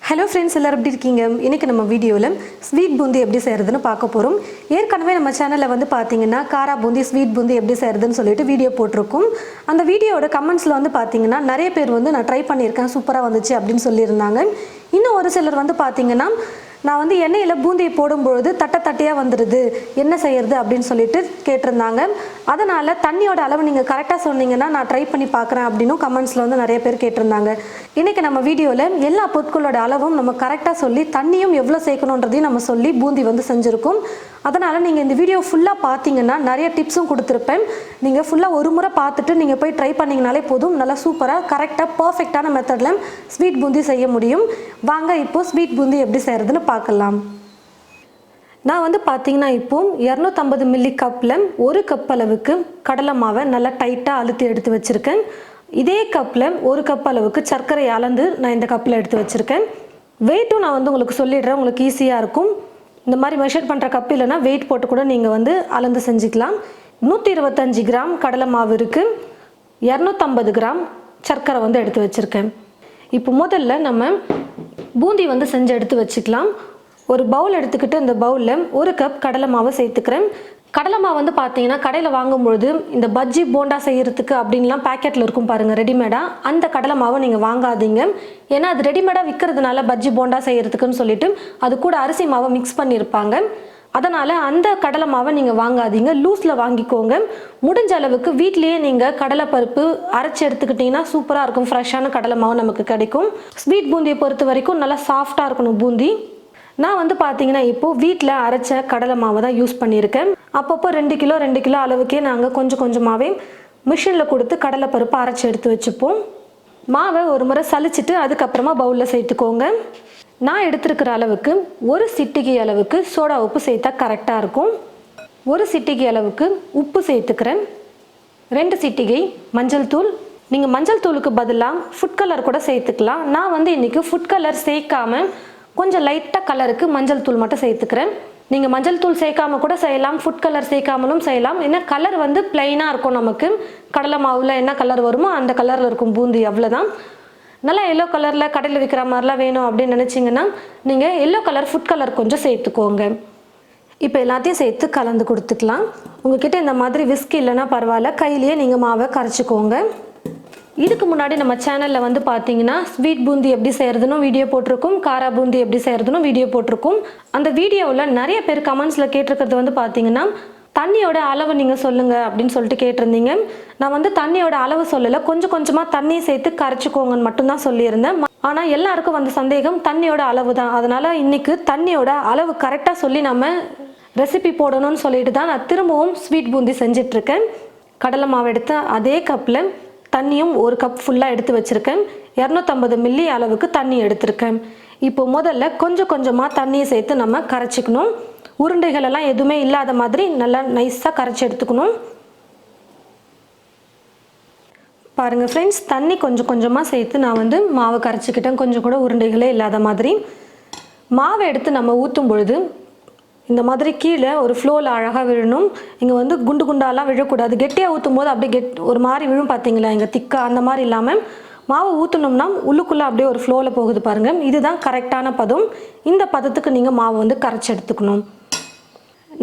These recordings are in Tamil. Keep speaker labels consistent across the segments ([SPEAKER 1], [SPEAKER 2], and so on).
[SPEAKER 1] Hello friends, எல்லாரும் எப்படி இருக்கீங்க? இன்னைக்கு நம்ம வீடியோல ஸ்வீட் பூந்தி எப்படி செய்யறதுன்னு பார்க்க போறோம். ஏற்கனவே நம்ம சேனல்ல வந்து பாத்தீங்கன்னா காரா பூந்தி, ஸ்வீட் பூந்தி எப்படி செய்யறதுன்னு சொல்லிட்டு வீடியோ போட்டுருக்கோம். அந்த வீடியோவோட கமெண்ட்ஸ்ல வந்து பாத்தீங்கன்னா நிறைய பேர் வந்து நான் ட்ரை பண்ணியிருக்கேன், சூப்பரா வந்துச்சு அப்படின்னு சொல்லியிருந்தாங்க. இன்னும் ஒரு சிலர் வந்து பாத்தீங்கன்னா நான் வந்து எண்ணெயில பூந்தியை போடும்பொழுது தட்டையா வந்துடுது, என்ன செய்யறது அப்படின்னு சொல்லிட்டு கேட்டிருந்தாங்க. அதனால தண்ணியோட அளவு நீங்க கரெக்டாக சொன்னீங்கன்னா நான் ட்ரை பண்ணி பார்க்குறேன் அப்படின்னு கமெண்ட்ஸ்ல வந்து நிறைய பேர் கேட்டிருந்தாங்க. இன்னைக்கு நம்ம வீடியோவில் எல்லா பொருட்களோட அளவும் நம்ம கரெக்டாக சொல்லி தண்ணியும் எவ்வளோ சேர்க்கணுன்றதையும் நம்ம சொல்லி பூந்தி வந்து செஞ்சுருக்கோம். அதனால் நீங்கள் இந்த வீடியோ ஃபுல்லாக பார்த்தீங்கன்னா நிறைய டிப்ஸும் கொடுத்துருப்பேன். நீங்கள் ஃபுல்லாக ஒரு முறை பார்த்துட்டு நீங்கள் போய் ட்ரை பண்ணிங்கனாலே போதும், நல்லா சூப்பராக கரெக்டாக பர்ஃபெக்டான மெத்தடில் ஸ்வீட் பூந்தி செய்ய முடியும். வாங்க இப்போது ஸ்வீட் பூந்தி எப்படி செய்கிறதுன்னு பார்க்கலாம். நான் வந்து பார்த்தீங்கன்னா இப்போ 250 மில்லி கப்பில் 1 கப் அளவுக்கு கடலை மாவை நல்லா டைட்டாக அழுத்தி எடுத்து வச்சுருக்கேன். இதே கப்பில் 1 கப் அளவுக்கு சர்க்கரை அளந்து நான் இந்த கப்பில் எடுத்து வச்சுருக்கேன். வெயிட்டும் நான் வந்து உங்களுக்கு சொல்லிடுறேன், உங்களுக்கு ஈஸியாக இருக்கும். இந்த மாதிரி மெஷர் பண்ணுற கப் இல்லைன்னா வெயிட் போட்டு கூட நீங்கள் வந்து அளந்து செஞ்சுக்கலாம். 125 கிராம் கடலை மாவு இருக்குது, 250 கிராம் சர்க்கரை வந்து எடுத்து வச்சுருக்கேன். இப்போ முதல்ல நம்ம பூந்தி வந்து செஞ்சு எடுத்து வச்சுக்கலாம். ஒரு பவுல் எடுத்துக்கிட்டு இந்த பவுலில் 1 கப் கடலை மாவை சேர்த்துக்கிறேன். கடலை மாவு வந்து பார்த்தீங்கன்னா கடையில் வாங்கும்பொழுது இந்த பஜ்ஜி போண்டா செய்கிறதுக்கு அப்படின்லாம் பேக்கெட்டில் இருக்கும் பாருங்கள் ரெடிமேடாக, அந்த கடலை மாவை நீங்கள் வாங்காதீங்க. ஏன்னா அது ரெடிமேடாக விற்கிறதுனால பஜ்ஜி போண்டா செய்கிறதுக்குன்னு சொல்லிட்டு அது கூட அரிசி மாவை மிக்ஸ் பண்ணியிருப்பாங்க. அதனால் அந்த கடலை மாவை நீங்கள் வாங்காதீங்க, லூஸில் வாங்கிக்கோங்க. முடிஞ்ச அளவுக்கு வீட்லேயே நீங்கள் கடலை பருப்பு அரைச்சி எடுத்துக்கிட்டிங்கன்னா சூப்பராக இருக்கும், ஃப்ரெஷ்ஷான கடலை மாவு நமக்கு கிடைக்கும். ஸ்வீட் பூந்தியை பொறுத்த வரைக்கும் நல்லா சாஃப்டாக இருக்கணும் பூந்தி. நான் வந்து பார்த்தீங்கன்னா இப்போது வீட்டில் அரைச்ச கடலை மாவை தான் யூஸ் பண்ணியிருக்கேன். அப்பப்போ 2 கிலோ அளவுக்கே நாங்கள் கொஞ்சம் கொஞ்சமாகவே மிஷினில் கொடுத்து கடலை பருப்பு அரைச்சி எடுத்து வச்சுப்போம். மாவை ஒரு முறை சலிச்சிட்டு அதுக்கப்புறமா பவுலில் சேர்த்துக்கோங்க. நான் எடுத்துருக்கிற அளவுக்கு 1 சிட்டிகை அளவுக்கு சோடா உப்பு சேர்த்தா கரெக்டாக இருக்கும். 1 சிட்டிகை அளவுக்கு உப்பு சேர்த்துக்கிறேன். 2 சிட்டிகை மஞ்சள் தூள். நீங்கள் மஞ்சள் தூளுக்கு பதிலாக ஃபுட் கலர் கூட சேர்த்துக்கலாம். நான் வந்து இன்றைக்கி ஃபுட் கலர் சேர்க்காம கொஞ்சம் லைட்டாக கலருக்கு மஞ்சள் தூள் மட்டும் சேர்த்துக்கிறேன். நீங்கள் மஞ்சள் தூள் சேர்க்காம கூட செய்யலாம், ஃபுட் கலர் சேர்க்காமலும் செய்யலாம். ஏன்னா கலர் வந்து பிளைனாக இருக்கும், நமக்கு கடலை மாவில் என்ன கலர் வருமோ அந்த கலரில் இருக்கும் பூந்தி, அவ்வளோதான். நல்லா எல்லோ கலரில் கடையில் விற்கிற மாதிரிலாம் வேணும் அப்படின்னு நினச்சிங்கன்னா நீங்கள் எல்லோ கலர் ஃபுட் கலர் கொஞ்சம் சேர்த்துக்கோங்க. இப்போ எல்லாத்தையும் சேர்த்து கலந்து கொடுத்துக்கலாம். உங்ககிட்ட இந்த மாதிரி விஸ்க் இல்லைன்னா பரவாயில்ல, கையிலேயே நீங்கள் மாவை கரைச்சிக்கோங்க. இதுக்கு முன்னாடி நம்ம சேனலில் வந்து பார்த்தீங்கன்னா ஸ்வீட் பூந்தி எப்படி செய்கிறதுன்னு வீடியோ போட்டிருக்கும், காரா பூந்தி எப்படி செய்கிறதுன்னு வீடியோ போட்டிருக்கும். அந்த வீடியோவில் நிறைய பேர் கமெண்ட்ஸில் கேட்டிருக்கிறது வந்து பார்த்தீங்கன்னா தண்ணியோட அளவு நீங்கள் சொல்லுங்கள் அப்படின்னு சொல்லிட்டு கேட்டிருந்தீங்க. நான் வந்து தண்ணியோட அளவு சொல்லலை, கொஞ்சம் கொஞ்சமாக தண்ணி சேர்த்து கரைச்சிக்கோங்கன்னு மட்டும்தான் சொல்லியிருந்தேன். ஆனால் எல்லாருக்கும் வந்த சந்தேகம் தண்ணியோட அளவு தான். அதனால் இன்றைக்கி தண்ணியோட அளவு கரெக்டாக சொல்லி நம்ம ரெசிபி போடணும்னு சொல்லிட்டு தான் நான் திரும்பவும் ஸ்வீட் பூந்தி செஞ்சிட்ருக்கேன். கடலை மாவு எடுத்த அதே கப்பில் தண்ணியும் 1 கப் ஃபுல்லாக எடுத்து வச்சுருக்கேன். 250 மில்லி அளவுக்கு தண்ணி எடுத்திருக்கேன். இப்போ முதல்ல கொஞ்சம் கொஞ்சமாக தண்ணியை சேர்த்து நம்ம கரைச்சிக்கணும். உருண்டைகளெல்லாம் எதுவுமே இல்லாத மாதிரி நல்லா நைஸாக கரைச்சி எடுத்துக்கணும். பாருங்கள் ஃப்ரெண்ட்ஸ், தண்ணி கொஞ்சம் கொஞ்சமாக சேர்த்து நான் வந்து மாவை கரைச்சிக்கிட்டேன், கொஞ்சம் கூட உருண்டைகளே இல்லாத மாதிரி. மாவை எடுத்து நம்ம ஊற்றும் பொழுது இந்த மாதிரி கீழே ஒரு ஃப்ளோவில் அழகாக விழணும். இங்கே வந்து குண்டு குண்டாலாம் விழக்கூடாது. கெட்டியாக ஊற்றும் போது அப்படியே ஒரு மாதிரி விழும் பார்த்தீங்களா, இங்கே திக்காக அந்த மாதிரி இல்லாமல் மாவு ஊற்றணும்னா உள்ளுக்குள்ளே அப்படியே ஒரு ஃப்ளோவில் போகுது பாருங்கள். இதுதான் கரெக்டான பதம். இந்த பதத்துக்கு நீங்கள் மாவு வந்து கரைச்சி எடுத்துக்கணும்.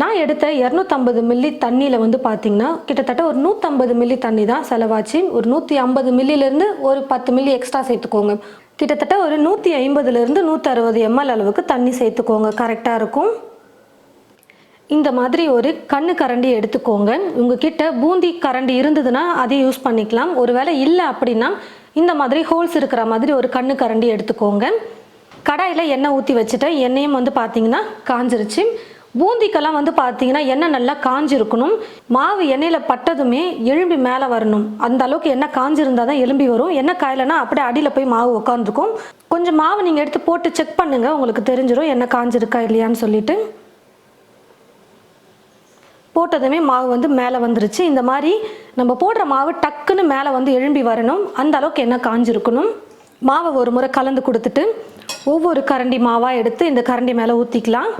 [SPEAKER 1] நான் எடுத்த 250 மில்லி தண்ணியில் வந்து பார்த்திங்கன்னா கிட்டத்தட்ட ஒரு 150 மில்லி தண்ணி தான் செலவாச்சு. ஒரு 150 மில்லிலேருந்து ஒரு 10 மில்லி எக்ஸ்ட்ரா சேர்த்துக்கோங்க. கிட்டத்தட்ட ஒரு 150லேருந்து 160 ml அளவுக்கு தண்ணி சேர்த்துக்கோங்க, கரெக்டாக இருக்கும். இந்த மாதிரி ஒரு கண்ணு கரண்டி எடுத்துக்கோங்க. உங்ககிட்ட பூந்தி கரண்டி இருந்ததுன்னா அதை யூஸ் பண்ணிக்கலாம். ஒருவேளை இல்லை அப்படின்னா இந்த மாதிரி ஹோல்ஸ் இருக்கிற மாதிரி ஒரு கண்ணு கரண்டி எடுத்துக்கோங்க. கடாயில் எண்ணெய் ஊற்றி வச்சுட்டேன். எண்ணெயும் வந்து பார்த்தீங்கன்னா காஞ்சிருச்சு. பூந்திக்கெல்லாம் வந்து பார்த்தீங்கன்னா எண்ணெய் நல்லா காஞ்சிருக்கணும். மாவு எண்ணெயில் பட்டதுமே எலும்பி மேலே வரணும். அந்த அளவுக்கு எண்ணெய் காஞ்சிருந்தால் தான் எலும்பி வரும். எண்ணெய் காயலைன்னா அப்படியே அடியில் போய் மாவு உட்காந்துருக்கும். கொஞ்சம் மாவு நீங்கள் எடுத்து போட்டு செக் பண்ணுங்கள், உங்களுக்கு தெரிஞ்சிடும் எண்ணெய் காஞ்சிருக்கா இல்லையான்னு சொல்லிட்டு. போட்டதுமே மாவு வந்து மேலே வந்துருச்சு. இந்த மாதிரி நம்ம போடுற மாவு டக்குன்னு மேலே வந்து எழும்பி வரணும், அந்த அளவுக்கு எண்ணெய் காஞ்சிருக்கணும். மாவை ஒரு முறை கலந்து கொடுத்துட்டு ஒவ்வொரு கரண்டி மாவாக எடுத்து இந்த கரண்டி மேலே ஊற்றிக்கலாம்.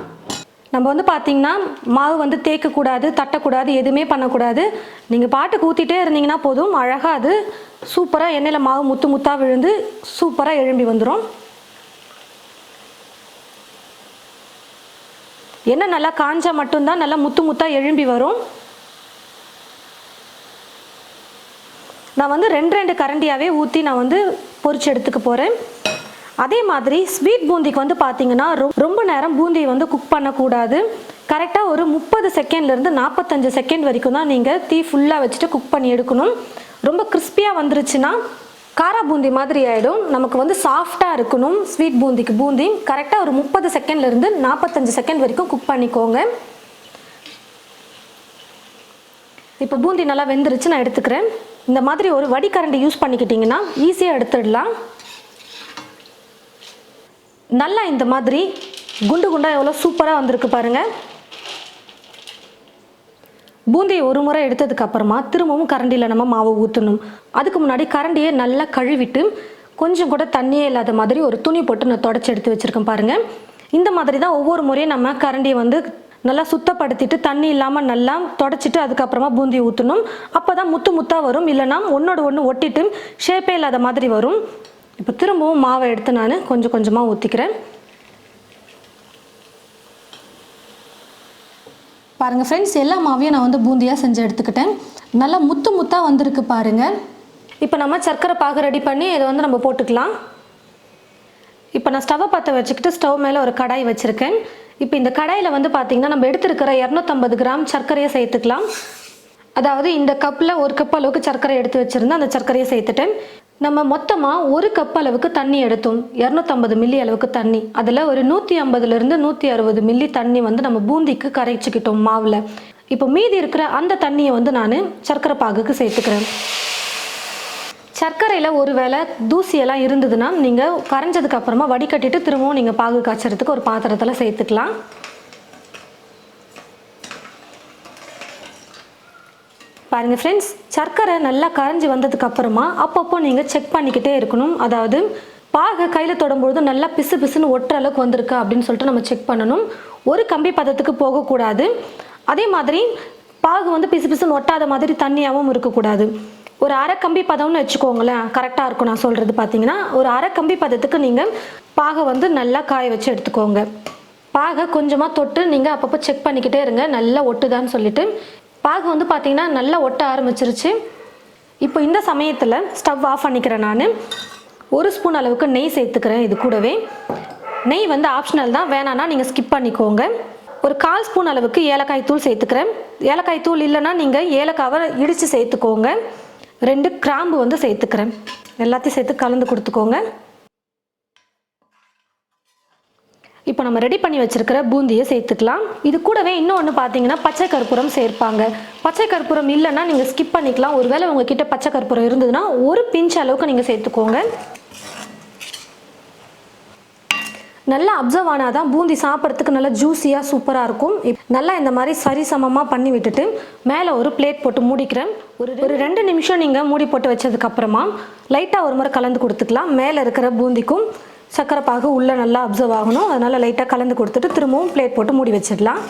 [SPEAKER 1] நம்ம வந்து பார்த்திங்கன்னா மாவு வந்து தேய்க்கக்கூடாது, தட்டக்கூடாது, எதுவுமே பண்ணக்கூடாது. நீங்கள் பாட்டுக்கு ஊற்றிட்டே இருந்தீங்கன்னா போதும், அழகாக அது சூப்பராக எண்ணெயில் மாவு முத்து முத்தாக விழுந்து சூப்பராக எழும்பி வந்துடும். எண்ணெய் நல்லா காஞ்சா மட்டும்தான் நல்லா முத்து முத்தாக எழும்பி வரும். நான் வந்து 2 கரண்டியாகவே ஊற்றி நான் வந்து பொரிச்சு எடுத்துக்க போகிறேன். அதே மாதிரி ஸ்வீட் பூந்திக்கு வந்து பார்த்திங்கன்னா ரொம்ப நேரம் பூந்தியை வந்து குக் பண்ணக்கூடாது. கரெக்டாக ஒரு 30 செகண்ட்லேருந்து 45 செகண்ட் வரைக்கும் தான் நீங்கள் தீ ஃபுல்லாக வச்சுட்டு குக் பண்ணி எடுக்கணும். ரொம்ப கிறிஸ்பியாக வந்துருச்சுன்னா காரா பூந்தி மாதிரி ஆகிடும். நமக்கு வந்து சாஃப்டாக இருக்கணும் ஸ்வீட் பூந்திக்கு. பூந்தி கரெக்டாக ஒரு 30 செகண்ட்லேருந்து 45 செகண்ட் வரைக்கும் குக் பண்ணிக்கோங்க. இப்போ பூந்தி நல்லா வெந்துருச்சு, நான் எடுத்துக்கிறேன். இந்த மாதிரி ஒரு வடிகரண்டி யூஸ் பண்ணிக்கிட்டிங்கன்னா ஈஸியாக எடுத்துடலாம். நல்லா இந்த மாதிரி குண்டு குண்டாக எவ்வளோ சூப்பராக வந்திருக்கு பாருங்கள். பூந்தியை ஒரு முறை எடுத்ததுக்கு அப்புறமா திரும்பவும் கரண்டியில் நம்ம மாவு ஊற்றணும். அதுக்கு முன்னாடி கரண்டியை நல்லா கழுவிட்டு கொஞ்சம் கூட தண்ணியே இல்லாத மாதிரி ஒரு துணி போட்டு நான் தொடச்சி எடுத்து வச்சுருக்கேன் பாருங்கள். இந்த மாதிரி தான் ஒவ்வொரு முறையும் நம்ம கரண்டியை வந்து நல்லா சுத்தப்படுத்திட்டு தண்ணி இல்லாமல் நல்லா தொடச்சிட்டு அதுக்கப்புறமா பூந்தியை ஊற்றணும். அப்போ தான் முத்து முத்தாக வரும். இல்லைனா ஒன்றோடு ஒன்று ஒட்டிட்டு ஷேப்பே இல்லாத மாதிரி வரும். இப்போ திரும்பவும் மாவை எடுத்து நான் கொஞ்சம் கொஞ்சமாக ஊற்றிக்கிறேன். பாருங்கள் ஃப்ரெண்ட்ஸ், எல்லா மாவையும் நான் வந்து பூந்தியாக செஞ்சு எடுத்துக்கிட்டேன். நல்லா முத்து முத்தாக வந்திருக்கு பாருங்கள். இப்போ நம்ம சர்க்கரை பாகு ரெடி பண்ணி இதை வந்து நம்ம போட்டுக்கலாம். இப்போ நான் ஸ்டவ்வை பற்ற வச்சுக்கிட்டு ஸ்டவ் மேலே ஒரு கடாய் வச்சுருக்கேன். இப்போ இந்த கடாயில் வந்து பார்த்திங்கன்னா நம்ம எடுத்துருக்கிற 250 கிராம் சர்க்கரையை சேர்த்துக்கலாம். அதாவது இந்த கப்பில் 1 கப் அளவுக்கு சர்க்கரை எடுத்து வச்சுருந்தேன். அந்த சர்க்கரையை சேர்த்துட்டேன். நம்ம மொத்தமாக 1 கப் அளவுக்கு தண்ணி எடுத்தோம். 250 மில்லி அளவுக்கு தண்ணி. அதில் ஒரு 150லேருந்து 160 மில்லி தண்ணி வந்து நம்ம பூந்திக்கு கரைச்சிக்கிட்டோம் மாவில். இப்போ மீதி இருக்கிற அந்த தண்ணியை வந்து நான் சர்க்கரை பாகுக்கு சேர்த்துக்கிறேன். சர்க்கரையில் ஒரு வேளை தூசியெல்லாம் இருந்ததுன்னா நீங்கள் கரைஞ்சதுக்கு அப்புறமா வடிகட்டிட்டு திரும்பவும் நீங்கள் பாகு காய்ச்சறதுக்கு ஒரு பாத்திரத்தில் சேர்த்துக்கலாம். பாருங்கள் ஃப்ரெண்ட்ஸ், சர்க்கரை நல்லா கரைஞ்சி வந்ததுக்கு அப்புறமா அப்பப்போ நீங்கள் செக் பண்ணிக்கிட்டே இருக்கணும். அதாவது பாகை கையில் தொடும்பொழுது நல்லா பிசு பிசுன்னு ஒட்டுற அளவுக்கு வந்திருக்கா அப்படின்னு சொல்லிட்டு நம்ம செக் பண்ணணும். ஒரு கம்பி பதத்துக்கு போகக்கூடாது. அதே மாதிரி பாகு வந்து பிசு பிசுன்னு ஒட்டாத மாதிரி தண்ணியாகவும் இருக்கக்கூடாது. ஒரு அரை கம்பி பதம்னு வச்சுக்கோங்களேன், கரெக்டாக இருக்கும். நான் சொல்கிறது பார்த்தீங்கன்னா ஒரு அரை கம்பி பதத்துக்கு நீங்கள் பாகை வந்து நல்லா காய வச்சு எடுத்துக்கோங்க. பாகை கொஞ்சமாக தொட்டு நீங்கள் அப்பப்போ செக் பண்ணிக்கிட்டே இருங்க நல்லா ஒட்டுதான்னு சொல்லிட்டு. பாகு வந்து பார்த்திங்கன்னா நல்லா ஒட்ட ஆரம்பிச்சிருச்சு. இப்போ இந்த சமயத்தில் ஸ்டவ் ஆஃப் பண்ணிக்கிறேன். நான் 1 ஸ்பூன் அளவுக்கு நெய் சேர்த்துக்கிறேன். இது கூடவே நெய் வந்து ஆப்ஷனல் தான், வேணான்னா நீங்கள் ஸ்கிப் பண்ணிக்கோங்க. ஒரு 1/4 ஸ்பூன் அளவுக்கு ஏலக்காய் தூள் சேர்த்துக்கிறேன். ஏலக்காய் தூள் இல்லைன்னா நீங்கள் ஏலக்காவை இடித்து சேர்த்துக்கோங்க. 2 கிராம்பு வந்து சேர்த்துக்கிறேன். எல்லாத்தையும் சேர்த்து கலந்து கொடுத்துக்கோங்க. இப்போ நம்ம ரெடி பண்ணி வச்சுருக்கிற பூந்தியை சேர்த்துக்கலாம். இது கூடவே இன்னொன்று பார்த்தீங்கன்னா பச்சை கற்பூரம் சேர்ப்பாங்க. பச்சை கற்பூரம் இல்லைன்னா நீங்கள் ஸ்கிப் பண்ணிக்கலாம். ஒருவேளை உங்ககிட்ட பச்சை கற்பூரம் இருந்ததுன்னா ஒரு பிஞ்ச் அளவுக்கு நீங்கள் சேர்த்துக்கோங்க. நல்லா அப்சர்வ் ஆனால் தான் பூந்தி சாப்பிட்றதுக்கு நல்லா ஜூஸியாக சூப்பராக இருக்கும். நல்லா இந்த மாதிரி சரிசமமாக பண்ணி விட்டுட்டு மேலே ஒரு பிளேட் போட்டு மூடிக்கிறேன். ஒரு 2 நிமிஷம் நீங்கள் மூடி போட்டு வச்சதுக்கப்புறமா லைட்டாக ஒரு முறை கலந்து கொடுத்துக்கலாம். மேலே இருக்கிற பூந்திக்கும் சர்க்கரை பாகு உள்ளே நல்லா அப்சர்வ் ஆகணும். அதனால் லைட்டாக கலந்து கொடுத்துட்டு திரும்பவும் பிளேட் போட்டு மூடி வச்சிடலாம்.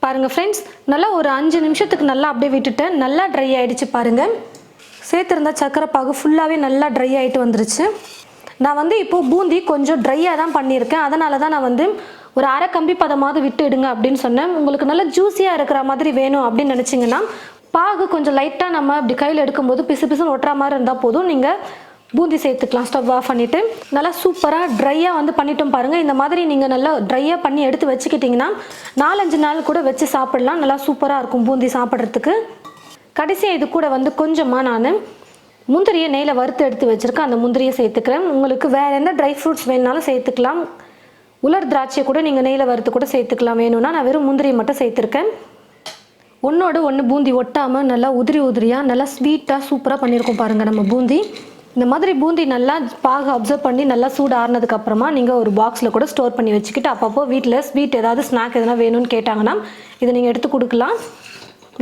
[SPEAKER 1] பாருங்கள் ஃப்ரெண்ட்ஸ், நல்லா ஒரு 5 நிமிஷத்துக்கு நல்லா அப்படியே விட்டுட்டேன். நல்லா ட்ரை ஆகிடுச்சு பாருங்கள். சேர்த்துருந்த சர்க்கரை பாகு ஃபுல்லாகவே நல்லா ட்ரை ஆகிட்டு வந்துருச்சு. நான் வந்து இப்போது பூந்தி கொஞ்சம் ட்ரையாக தான் பண்ணியிருக்கேன். அதனால தான் நான் வந்து ஒரு அரை கம்பி பதமாவது விட்டு இடுங்க அப்படின்னு சொன்னேன். உங்களுக்கு நல்லா ஜூஸியாக இருக்கிற மாதிரி வேணும் அப்படின்னு நினச்சிங்கன்னா பாகு கொஞ்சம் லைட்டாக நம்ம அப்படி கையில் எடுக்கும்போது பிசு பிசுன்னு ஒட்டுற மாதிரி இருந்தால் போதும். நீங்கள் பூந்தி சேர்த்துக்கலாம். ஸ்டவ் ஆஃப் பண்ணிவிட்டு நல்லா சூப்பராக ட்ரையாக வந்து பண்ணிட்டோம் பாருங்கள். இந்த மாதிரி நீங்கள் நல்லா ட்ரையாக பண்ணி எடுத்து வச்சுக்கிட்டிங்கன்னா 4-5 நாள் கூட வச்சு சாப்பிட்லாம். நல்லா சூப்பராக இருக்கும் பூந்தி சாப்பிட்றதுக்கு. கடைசியாக இது கூட வந்து கொஞ்சமாக நான் முந்திரியை நெய்யில் வறுத்து எடுத்து வச்சுருக்கேன். அந்த முந்திரியை சேர்த்துக்கிறேன். உங்களுக்கு வேறு என்ன ட்ரை ஃப்ரூட்ஸ் வேணுனாலும் சேர்த்துக்கலாம். உலர் திராட்சையை கூட நீங்கள் நெய்யில் வறுத்து கூட சேர்த்துக்கலாம். வேணும்னா நான் வெறும் முந்திரியை மட்டும் சேர்த்துருக்கேன். ஒன்றோடு ஒன்று பூந்தி ஒட்டாமல் நல்லா உதிரியாக நல்லா ஸ்வீட்டாக சூப்பராக பண்ணியிருக்கோம் பாருங்கள் நம்ம பூந்தி. இந்த மாதிரி பூந்தி நல்லா பாகு அப்சர்வ் பண்ணி நல்லா சூடு ஆறினதுக்கப்புறமா நீங்கள் ஒரு பாக்ஸில் கூட ஸ்டோர் பண்ணி வச்சுக்கிட்டு அப்பப்போ வீட்டில் ஸ்வீட் ஏதாவது ஸ்நாக் எதனா வேணும்னு கேட்டாங்கன்னா இதை நீங்கள் எடுத்து கொடுக்கலாம்.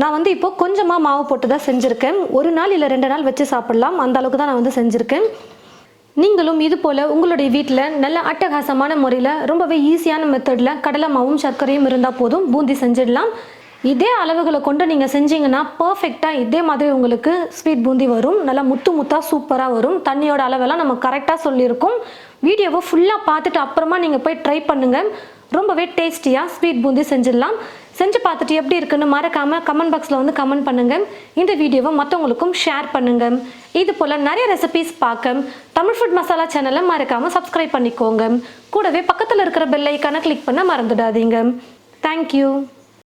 [SPEAKER 1] நான் வந்து இப்போது கொஞ்சமாக மாவு போட்டு தான் செஞ்சுருக்கேன். 1 நாள் இல்லை 2 நாள் வச்சு சாப்பிட்லாம். அந்த அளவுக்கு தான் நான் வந்து செஞ்சுருக்கேன். நீங்களும் இது போல் உங்களுடைய வீட்டில் நல்ல அட்டகாசமான முறையில் ரொம்பவே ஈஸியான மெத்தடில் கடலை மாவும் சர்க்கரையும் இருந்தால் போதும் பூந்தி செஞ்சிடலாம். இதே அளவுகளை கொண்டு நீங்கள் செஞ்சீங்கன்னா பர்ஃபெக்டாக இதே மாதிரி உங்களுக்கு ஸ்வீட் பூந்தி வரும். நல்லா முத்து முத்தாக சூப்பராக வரும். தண்ணியோட அளவெல்லாம் நம்ம கரெக்டாக சொல்லியிருக்கோம். வீடியோவை ஃபுல்லாக பார்த்துட்டு அப்புறமா நீங்கள் போய் ட்ரை பண்ணுங்கள். ரொம்பவே டேஸ்டியாக ஸ்வீட் பூந்தி செஞ்சிடலாம். செஞ்சு பார்த்துட்டு எப்படி இருக்குன்னு மறக்காமல் கமெண்ட் பாக்ஸில் வந்து கமெண்ட் பண்ணுங்கள். இந்த வீடியோவை மற்றவங்களுக்கும் ஷேர் பண்ணுங்கள். இது போல் நிறைய ரெசிபீஸ் பார்க்க தமிழ் ஃபுட் மசாலா சேனலை மறக்காமல் சப்ஸ்கிரைப் பண்ணிக்கோங்க. கூடவே பக்கத்தில் இருக்கிற பெல் ஐக்கானை கிளிக் பண்ண மறந்துடாதீங்க. தேங்க்யூ.